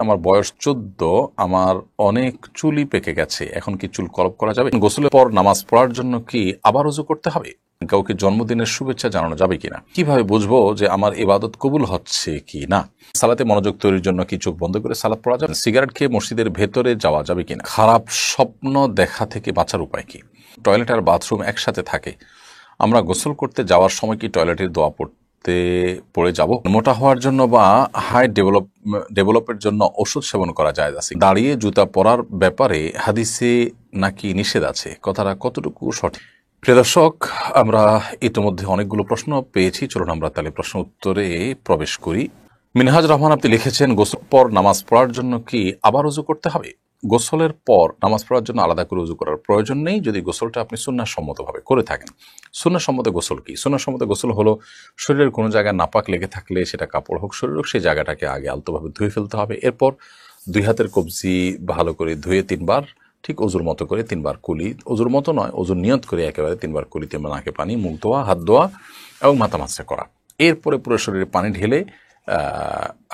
আমার বয়স 14, আমার অনেক চুলই পেকে গেছে, এখন কি চুল কলপ করা যাবে? গোসলের পর নামাজ পড়ার জন্য কি আবার ওযু করতে হবে? কাউকে জন্মদিনের শুভেচ্ছা জানানো যাবে কিনা? কিভাবে বুঝবো যে আমার ইবাদত কবুল হচ্ছে কি না? সালাতে মনোযোগ তৈরির জন্য কি চোখ বন্ধ করে সালাত পড়া যাবে? সিগারেট খেয়ে মসজিদের ভেতরে যাওয়া যাবে কিনা? খারাপ স্বপ্ন দেখা থেকে বাঁচার উপায় কি? টয়লেট আর বাথরুম একসাথে থাকে, আমরা গোসল করতে যাওয়ার সময় কি টয়লেটের দোয়া পড়ে যাব? মোটা হওয়ার জন্য বা হাইট ডেভেলপের জন্য ওষুধ সেবন করা যায় আছে? দাঁড়িয়ে জুতা পরার ব্যাপারে হাদিসে নাকি নিষেধ আছে, কথাটা কতটুকু সঠিক? প্রিয় দর্শক, আমরা ইতিমধ্যে অনেকগুলো প্রশ্ন পেয়েছি, চলুন আমরা তাহলে প্রশ্ন উত্তরে প্রবেশ করি। মিনহাজ রহমান আপনি লিখেছেন, গোসল পর নামাজ পড়ার জন্য কি আবার উযু করতে হবে? গোসলের পর নামাজ পড়ার জন্য আলাদা করে উযু করার প্রয়োজন নেই, যদি গোসলটা আপনি সুন্নাহসম্মতভাবে করে থাকেন। সুন্নাহসম্মত গোসল কি? সুন্নাহসম্মত গোসল হলো শরীরের কোনো জায়গায় নাপাক লেগে থাকলে, সেটা কাপড় হোক শরীর হোক, সেই জায়গাটাকে আগে আলতোভাবে ধুয়ে ফেলতে হবে। এরপর 2 হাতের কবজি ভালো করে ধুয়ে 3 বার, ঠিক অজুর মতো করে 3 বার কুলি, অজুর মতো নয়, অজুর নিয়ত করে একেবারে 3 বার কুলি, 3 বার নাকে পানি, মুখ ধোয়া, হাত ধোয়া এবং মাথা মাছরা করা। এরপরে পুরো শরীরে পানি ঢেলে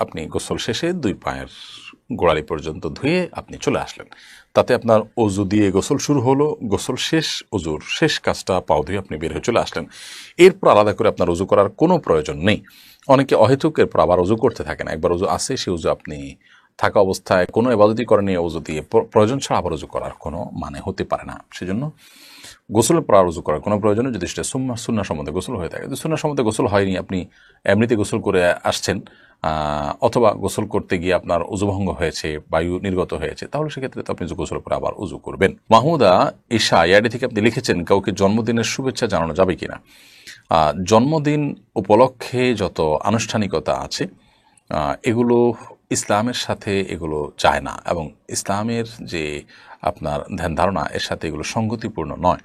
আপনি গোসল শেষে 2 পায়ের গোড়ালি পর্যন্ত ধুয়ে আপনি চলে আসলেন। তাতে আপনার অজু দিয়ে গোসল শুরু হলো, গোসল শেষ, অজুর শেষ কাজটা পাও ধুয়ে আপনি বের হয়ে চলে আসলেন। এরপর আলাদা করে আপনার অজু করার কোনো প্রয়োজন নেই। অনেকে অহেতুক এরপর আবার অজু করতে থাকেন। একবার অজু আসে, সে অজু আপনি থাকা অবস্থায় কোনো ইবাদতই করেনি, অজু দিয়ে প্রয়োজন ছাড়া আবার অজু করার কোনো মানে হতে পারে না। সেজন্য গোসলের পর উযু করার কোনো প্রয়োজন নেই, যদি সেটা সুন্নাহ সম্বন্ধে গোসল হয়ে থাকে। যদি সুন্নাহ সম্বন্ধে গোসল হয়নি, আপনি এমনিতে গোসল করে আসছেন, অথবা গোসল করতে গিয়ে আপনার উযুভঙ্গ হয়েছে, বায়ু নির্গত হয়েছে, তাহলে সেক্ষেত্রে তো আপনি গোসল করে আবার উযু করবেন। মাহমুদা ঈশা ইয়াডি থেকে আপনি লিখেছেন, কাউকে জন্মদিনের শুভেচ্ছা জানানো যাবে কিনা? জন্মদিন উপলক্ষে যত আনুষ্ঠানিকতা আছে, এগুলো ইসলামের সাথে এগুলো যায় না, এবং ইসলামের যে আপনার ধ্যান ধারণা, এর সাথে এগুলো সঙ্গতিপূর্ণ নয়।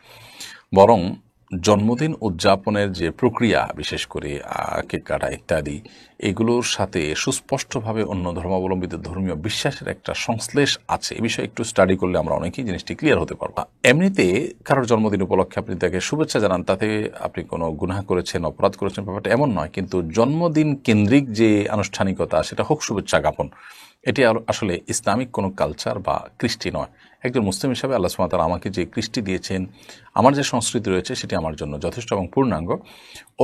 বরং জন্মদিন উদযাপনের যে প্রক্রিয়া, বিশেষ করে কেক কাটা ইত্যাদি, এগুলোর সাথে সুস্পষ্টভাবে অন্য ধর্মাবলম্বীদের ধর্মীয় বিশ্বাসের একটা সংশ্লেষ আছে। এ বিষয়ে একটু স্টাডি করলে আমরা অনেকেই জিনিসটি ক্লিয়ার হতে পারবো। এমনিতে কারোর জন্মদিন উপলক্ষে আপনি তাকে শুভেচ্ছা জানান, তাতে আপনি কোনো গুনাহ করেছেন, অপরাধ করেছেন, ব্যাপারটা এমন নয়। কিন্তু জন্মদিন কেন্দ্রিক যে আনুষ্ঠানিকতা, সেটা হোক শুভেচ্ছা জ্ঞাপন, এটি আসলে ইসলামিক কোনো কালচার বা কৃষ্টি নয়। একজন মুসলিম হিসাবে আল্লাহ সুবহানাহু ওয়া তাআলা আমাকে যে কৃষ্টি দিয়েছেন, আমার যে সংস্কৃতি রয়েছে, সেটি আমার জন্য যথেষ্ট এবং পূর্ণাঙ্গ।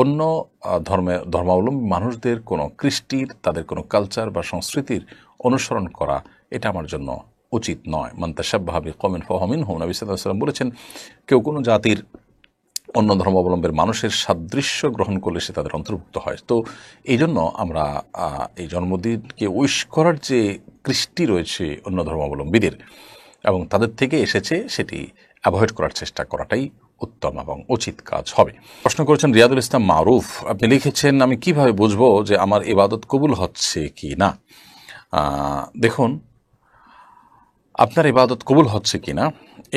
অন্য ধর্মাবলম্বী মানুষদের কোনো কৃষ্টির, তাদের কোনো কালচার বা সংস্কৃতির অনুসরণ করা, এটা আমার জন্য উচিত নয়। মান তাশাব্বাহা বিকওমিন ফাহুয়া মিনহুম, নবী সাল্লাল্লাহু আলাইহি ওয়াসাল্লাম বলেছেন, কেউ কোনো জাতির অন্য ধর্মাবলম্বীর মানুষের সাদৃশ্য গ্রহণ করলে সে তাদের অন্তর্ভুক্ত হয়। তো এই জন্য আমরা এই জন্মদিনকে উইশ করার যে কৃষ্টি রয়েছে অন্য ধর্মাবলম্বীদের এবং তাদের থেকে এসেছে, সেটি অ্যাভয়েড করার চেষ্টা করাটাই উত্তম এবং উচিত কাজ হবে। প্রশ্ন করেছেন রিয়াদুল ইসলাম মারুফ, আপনি লিখেছেন, আমি কিভাবে বুঝবো যে আমার ইবাদত কবুল হচ্ছে কি না? দেখুন, আপনার ইবাদত কবুল হচ্ছে কিনা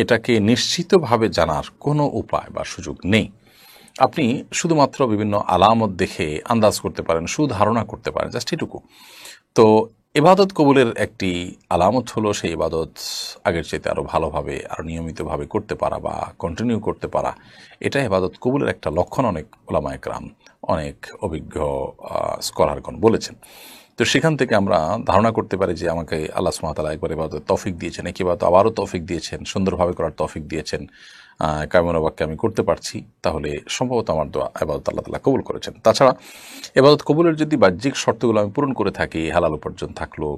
এটাকে নিশ্চিতভাবে জানার কোনো উপায় বা সুযোগ নেই। আপনি শুধুমাত্র বিভিন্ন আলামত দেখে আন্দাজ করতে পারেন, সুধারণা করতে পারেন, জাস্ট এটুকু। তো ইবাদত কবুলের একটি আলামত হলো সেই ইবাদত আগের চাইতে আরও ভালোভাবে, আরও নিয়মিতভাবে করতে পারা বা কন্টিনিউ করতে পারা। এটা ইবাদত কবুলের একটা লক্ষণ, অনেক উলামায়ে কেরাম, অনেক অভিজ্ঞ স্কলারগণ বলেছেন। তো সেখান থেকে আমরা ধারণা করতে পারি যে আমাকে আল্লাহ সুবহানাহু ওয়া তাআলা একবার ইবাদত তৌফিক দিয়েছেন, একেবারে আবারও তৌফিক দিয়েছেন, সুন্দরভাবে করার তৌফিক দিয়েছেন, কায়মনো বাক্যে আমি করতে পারছি, তাহলে সম্ভবত আমার দোয়া ইবাদত আল্লাহ তাআলা কবুল করেছেন। তাছাড়া ইবাদত কবুলের যদি বাহ্যিক শর্তগুলো আমি পূরণ করে থাকি, হালাল উপার্জন থাকলো,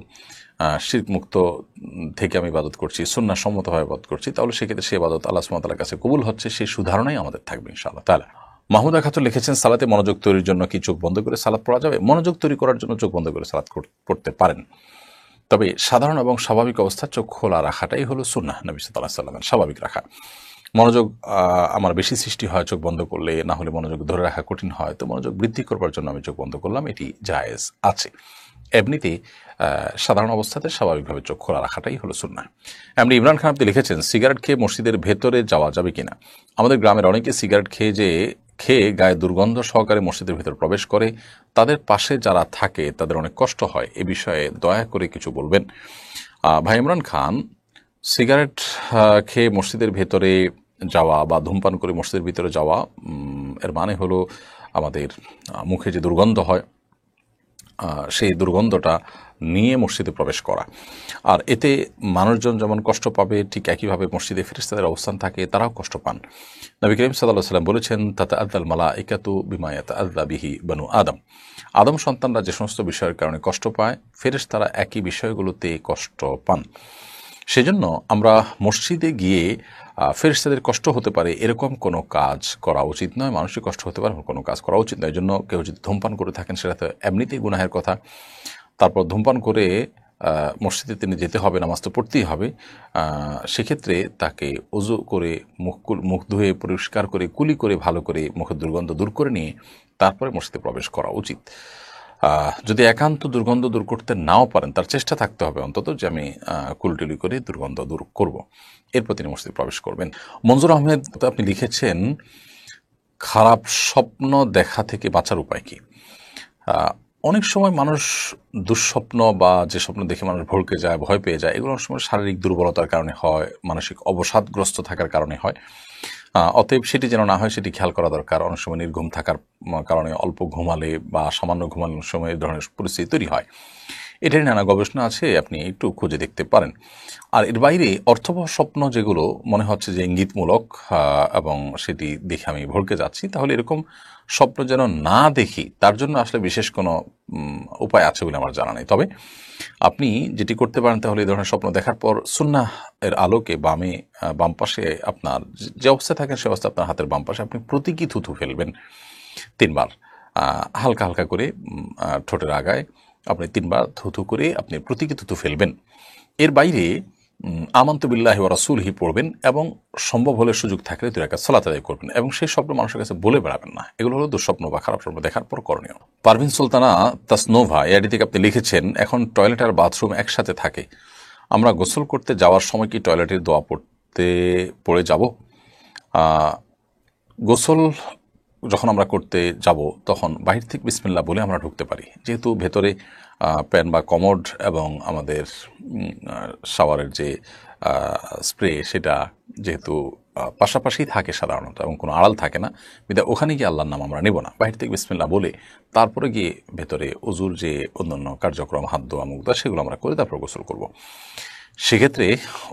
শিরক মুক্ত থেকে আমি ইবাদত করছি, সুন্নাহ সম্মতভাবে ইবাদত করছি, তাহলে সেক্ষেত্রে সে ইবাদত আল্লাহ সুবহানাহু ওয়া তাআলার কাছে কবুল হচ্ছে, সেই সুধারণাই আমাদের থাকবে ইনশাআল্লাহ তাআলা। মাহমুদা খাতুন লিখেছেন, সালাতে মনোযোগ তৈরির জন্য কি চোখ বন্ধ করে সালাত পড়া যাবে? মনোযোগ তৈরি করার জন্য চোখ বন্ধ করে সালাত পড়তে পারেন, তবে সাধারণ এবং স্বাভাবিক অবস্থায় চোখ খোলা রাখাটাই হলো সুন্নাহ, নবী সাল্লাল্লাহু আলাইহি ওয়াসাল্লামের স্বাভাবিক রাখা। মনোযোগ আমার বেশি সৃষ্টি হয় চোখ বন্ধ করলে, না হলে মনোযোগ ধরে রাখা কঠিন হয়, তো মনোযোগ বৃদ্ধি করবার জন্য আমি চোখ বন্ধ করলাম, এটি জায়েজ আছে। এমনিতে সাধারণ অবস্থাতে স্বাভাবিকভাবে চোখ খোলা রাখাটাই হলো সুন্নাহ। এমনি ইমরান খান আপনি লিখেছেন, সিগারেট খেয়ে মসজিদের ভেতরে যাওয়া যাবে কিনা? আমাদের গ্রামের অনেকে সিগারেট খেয়ে গায়ে দুর্গন্ধ সহকারে মসজিদের ভেতর প্রবেশ করে, তাদের পাশে যারা থাকে তাদের অনেক কষ্ট হয়, এ বিষয়ে দয়া করে কিছু বলবেন। ভাই ইমরান খান, সিগারেট খেয়ে মসজিদের ভেতরে যাওয়া বা ধূমপান করে মসজিদের ভিতরে যাওয়া, এর মানে হলো আমাদের মুখে যে দুর্গন্ধ হয়, সেই দুর্গন্ধটা নিয়ে মসজিদে প্রবেশ করা। আর এতে মানুষজন যেমন কষ্ট পাবে, ঠিক একইভাবে মসজিদে ফেরেশতাদের অবস্থান থাকে, তারাও কষ্ট পান। নবী করিম সাল্লাল্লাহু আলাইহি ওয়াসাল্লাম বলেছেন, তাতাআদ্দাল মালাইকাতু বিমা ইয়াতাআদ্দা বিহি বানু আদম। আদম সন্তানরা যে সমস্ত বিষয়ের কারণে কষ্ট পায়, ফেরেশতারা একই বিষয়গুলোতে কষ্ট পান। সেজন্য আমরা মসজিদে গিয়ে ফেরেশতাদের কষ্ট হতে পারে এরকম কোনো কাজ করা উচিত নয়, মানুষের কষ্ট হতে পারে কোনো কাজ করা উচিত নয়। এই জন্য কেউ যদি ধূমপান করে থাকেন, সেটা তো এমনিতেই গুনাহের কথা। তারপর ধূমপান করে মসজিদে তিনি যেতে হবে, নামাজ তো পড়তেই হবে। সেক্ষেত্রে তাকে ওযু করে মুখ ধুয়ে পরিষ্কার করে কুলি করে ভালো করে মুখের দুর্গন্ধ দূর করে নিয়ে তারপরে মসজিদে প্রবেশ করা উচিত। যদি একান্ত দুর্গন্ধ দূর করতে নাও পারেন, তার চেষ্টা থাকতে হবে অন্তত যে আমি কুলটুলি করে দুর্গন্ধ দূর করব, এরপর তিনি মসজিদে প্রবেশ করবেন। মনজুর আহমেদ, আপনি লিখেছেন, খারাপ স্বপ্ন দেখা থেকে বাঁচার উপায় কি? অনেক সময় মানুষ দুঃস্বপ্ন বা যে স্বপ্ন দেখে মানুষ ভড়কে যায়, ভয় পেয়ে যায়, এগুলো অনেক সময় শারীরিক দুর্বলতার কারণে হয়, মানসিক অবসাদগ্রস্ত থাকার কারণে হয়। অতএব সেটি যেন না হয় সেটি খেয়াল করা দরকার। অনেক সময় নির্ঘুম থাকার কারণে অল্প ঘুমালে বা সামান্য ঘুমানোর সময় এই ধরনের পরিস্থিতি তৈরি হয়। এটারই নানা গবেষণা আছে, আপনি একটু খুঁজে দেখতে পারেন। আর এর বাইরে অর্থবহ স্বপ্ন যেগুলো মনে হচ্ছে যে ইঙ্গিতমূলক এবং সেটি দেখে আমি ভড়কে যাচ্ছি, তাহলে এরকম স্বপ্ন যেন না দেখি, তার জন্য আসলে বিশেষ কোনো উপায় আছে বলে আমার জানা নেই। তবে আপনি যেটি করতে পারেন, তাহলে এই ধরনের স্বপ্ন দেখার পর সুন্নাহ এর আলোকে বাম পাশে আপনার যে অবস্থায় থাকেন সে অবস্থায় আপনার হাতের বাম পাশে আপনি প্রতীকী থুথু ফেলবেন 3 বার, হালকা হালকা করে ঠোঁটের আগায় আপনি 3 বার থুথু করে আপনি প্রতীকী থুথু ফেলবেন। এর বাইরে আমানতু বিল্লাহি ওয়া রাসূলিহি পড়বেন এবং সম্ভব হলে সুযোগ থাকলে 2 রাকাত সালাত আদায় করবেন এবং সেই স্বপ্ন মানুষের কাছে বলে বেড়াবেন না। এগুলো হলো দুঃস্বপ্ন বা খারাপ স্বপ্ন দেখার পর করণীয়। পারভিন সুলতানা তাসনোভা এআইডি থেকে আপনি লিখেছেন, এখন টয়লেট আর বাথরুম একসাথে থাকে, আমরা গোসল করতে যাওয়ার সময় কি টয়লেটের দোয়া পড়ে যাব? গোসল যখন আমরা করতে যাব তখন বাহির থেকে বিসমিল্লাহ বলে আমরা ঢুকতে পারি, যেহেতু ভেতরে প্যান বা কমোড এবং আমাদের শাওয়ারের যে স্প্রে সেটা যেহেতু পাশাপাশি থাকে সাধারণত এবং কোনো আড়াল থাকে না, বিধায় ওখানে গিয়ে আল্লাহর নাম আমরা নেব না। বাহির থেকে বিসমিল্লাহ বলে তারপরে গিয়ে ভেতরে ওযুর যে অন্যান্য কার্যক্রম, হাত ধোয়া, মুখ ধোয়া, সেগুলো আমরা করে তারপর গোসল করব। সেক্ষেত্রে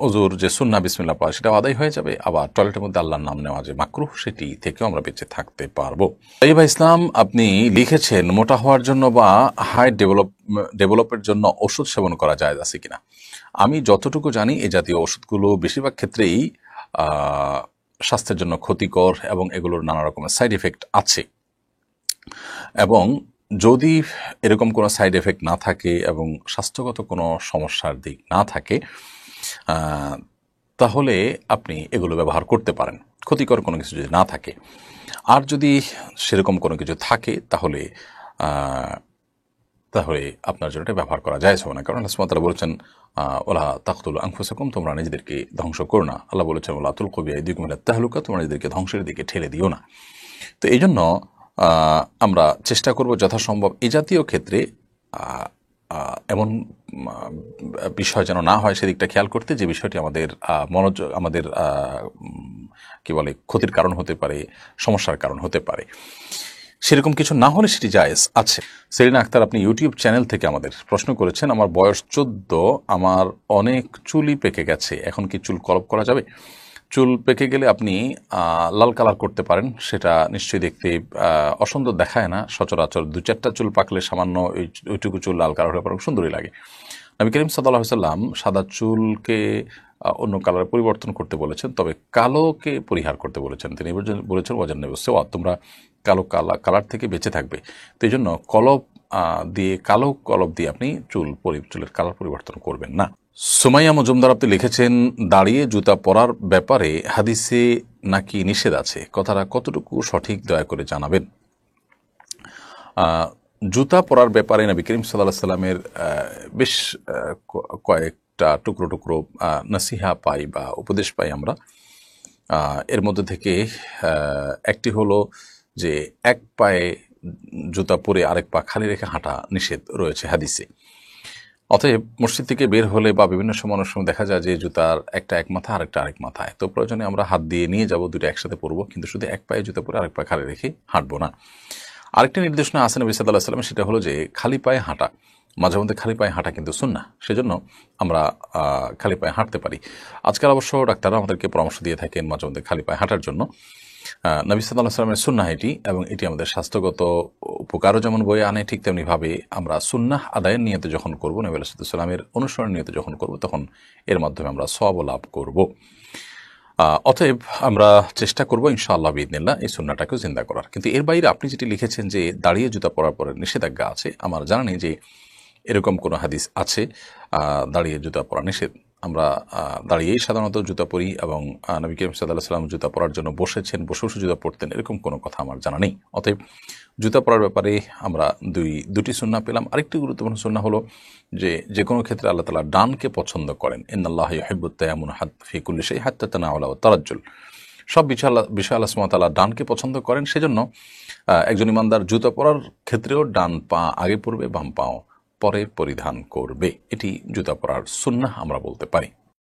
ওযুর যে সুন্নাহ বিসমিল্লাহ পড়া সেটাও আদায় হয়ে যাবে, আবার টয়লেটের মধ্যে আল্লাহর নাম নেওয়া যে মাকরুহ সেটি থেকেও আমরা বেঁচে থাকতে পারবো। তাইবা ইসলাম, আপনি লিখেছেন, মোটা হওয়ার জন্য বা হাইট ডেভেলপের জন্য ওষুধ সেবন করা যায় আছে কিনা? আমি যতটুকু জানি এই জাতীয় ওষুধগুলো বেশিরভাগ ক্ষেত্রেই স্বাস্থ্যের জন্য ক্ষতিকর এবং এগুলোর নানা রকমের সাইড এফেক্ট আছে। এবং যদি এরকম কোনো সাইড এফেক্ট না থাকে এবং স্বাস্থ্যগত কোনো সমস্যার দিক না থাকে, তাহলে আপনি এগুলো ব্যবহার করতে পারেন, ক্ষতিকর কোনো কিছু যদি না থাকে। আর যদি সেরকম কোনো কিছু থাকে তাহলে আপনার জন্য এটা ব্যবহার করা যায় না, কারণ আল্লাহ সুবহানাহু ওয়া তাআলা বলেছেন, ওয়ালা তাকতুলু আনফুসাকুম, তোমরা নিজেদেরকে ধ্বংস করো না। আল্লাহ বলেছেন, ওয়ালা তুলকু বিআইদিকুম ইলা তাহলুকা, তোমরা নিজেদেরকে ধ্বংসের দিকে ঠেলে দিও না। তো এই জন্য আমরা চেষ্টা করব যথাসম্ভব এই জাতীয় ক্ষেত্রে এমন বিষয় যেন না হয় সেদিকটা খেয়াল করতে, যে বিষয়টি আমাদের আমাদের কি বলে ক্ষতির কারণ হতে পারে, সমস্যার কারণ হতে পারে। সেরকম কিছু না হলে সেটি জায়েজ আছে। সেলিনা আক্তার, আপনি ইউটিউব চ্যানেল থেকে আমাদের প্রশ্ন করেছেন, আমার বয়স 14, আমার অনেক চুলই পেকে গেছে, এখন কি চুল কলপ করা যাবে? চুল পেকে গেলে আপনি লাল কালার করতে পারেন, সেটা নিশ্চয়ই দেখতে অসুন্দর দেখায় না। সচরাচর 2-4টা চুল পাকলে সামান্য ওইটুকু চুল লাল কালার হলে পরে সুন্দরই লাগে। নবী করিম সাল্লাল্লাহু আলাইহি ওয়াসাল্লাম সাদা চুলকে অন্য কালারে পরিবর্তন করতে বলেছেন, তবে কালোকে পরিহার করতে বলেছেন। তিনি বলেছেন, ওয়াজান নবী সেওয়া, তোমরা কালার থেকে বেঁচে থাকবে। তো এই জন্য কালো কলব দিয়ে আপনি চুলের কালার পরিবর্তন করবেন না। সুমাইয়া মজুমদার, আপনি লিখেছেন, দাঁড়িয়ে জুতা পরার ব্যাপারে হাদিসে নাকি নিষেধ আছে, কথাটা কতটুকু সঠিক দয়া করে জানাবেন। জুতা পরার ব্যাপারে নবী করিম সাল্লাল্লাহু আলাইহি সাল্লামের বেশ কয়েকটা টুকরো নসিহা পাই বা উপদেশ পাই আমরা। এর মধ্যে থেকে একটি হলো যে এক পায়ে জুতা পরে আরেক পা খালি রেখে হাঁটা নিষেধ রয়েছে হাদিসে। অতএব মসজিদ থেকে বের হলে বা বিভিন্ন সময় দেখা যায় যে জুতার একটা এক মাথা আরেকটা আরেক মাথায়, তো প্রয়োজনে আমরা হাত দিয়ে নিয়ে যাব, দুটো একসাথে পরবো, কিন্তু শুধু এক পায়ে জুতা পরে আরেক পা খালি রেখে হাঁটবো না। আরেকটি নির্দেশনা আছে নবী সাল্লাল্লাহু আলাইহি ওয়াসাল্লাম, সেটা হলো যে খালি পায়ে হাঁটা, মাঝে মধ্যে খালি পায়ে হাঁটা কিন্তু সুন্নাহ, সেজন্য আমরা খালি পায়ে হাঁটতে পারি। আজকাল অবশ্য ডাক্তাররা আমাদেরকে পরামর্শ দিয়ে থাকেন মাঝে মধ্যে খালি পায়ে হাঁটার জন্য। নবী সাল্লাল্লাহু আলাইহি ওয়াসাল্লামের সুন্নাহ এটি, এবং এটি আমাদের স্বাস্থ্যগত উপকারও যেমন বয়ে আনে, ঠিক তেমনিভাবে আমরা সুন্নাহ আদায়ের নিয়তে যখন করব, নবী আলাইহিস সালামের অনুসরণের নিয়তে যখন করব, তখন এর মাধ্যমে আমরা সওয়াব লাভ করব। অতএব আমরা চেষ্টা করব ইনশাআল্লাহ বিইذনিল্লাহ এই সুন্নাহটাকেও জিন্দা করার। কিন্তু এর বাইরে আপনি যেটি লিখেছেন যে দাঁড়িয়ে জুতা পরার পরে নিষেধাজ্ঞা আছে, আমার জানা নেই যে এরকম কোনো হাদিস আছে দাঁড়িয়ে জুতা পরা নিষেধ। আমরা দাঁড়িয়েই সাধারণত জুতা পরি, এবং নবী করিম সাল্লাল্লাহু আলাইহি ওয়াসাল্লাম জুতা পরার জন্য বসেছেন, বসে বসে জুতা পরতেন, এরকম কোনো কথা আমার জানা নেই। অতএব জুতা পরার ব্যাপারে আমরা দুটি সুন্নাহ পেলাম। আরেকটি গুরুত্বপূর্ণ সুন্নাহ হলো যে কোনো ক্ষেত্রে আল্লাহ তাআলা ডানকে পছন্দ করেন। ইন্নাল্লাহা ইউহিব্বুত তায়াম্মুন ফি কুল্লি শাইইন হাত্তা তানাউলা ওয়া তারাজ্জুল। সব বিষয় আল্লাহ সুবহানাহু ওয়া তাআলা ডানকে পছন্দ করেন, সেজন্য একজন ইমানদার জুতা পরার ক্ষেত্রেও ডান পা আগে পড়বে, বাম পাও পরে পরিধান করবে। এটি জুতা পরার সুন্নাহ আমরা বলতে পারি।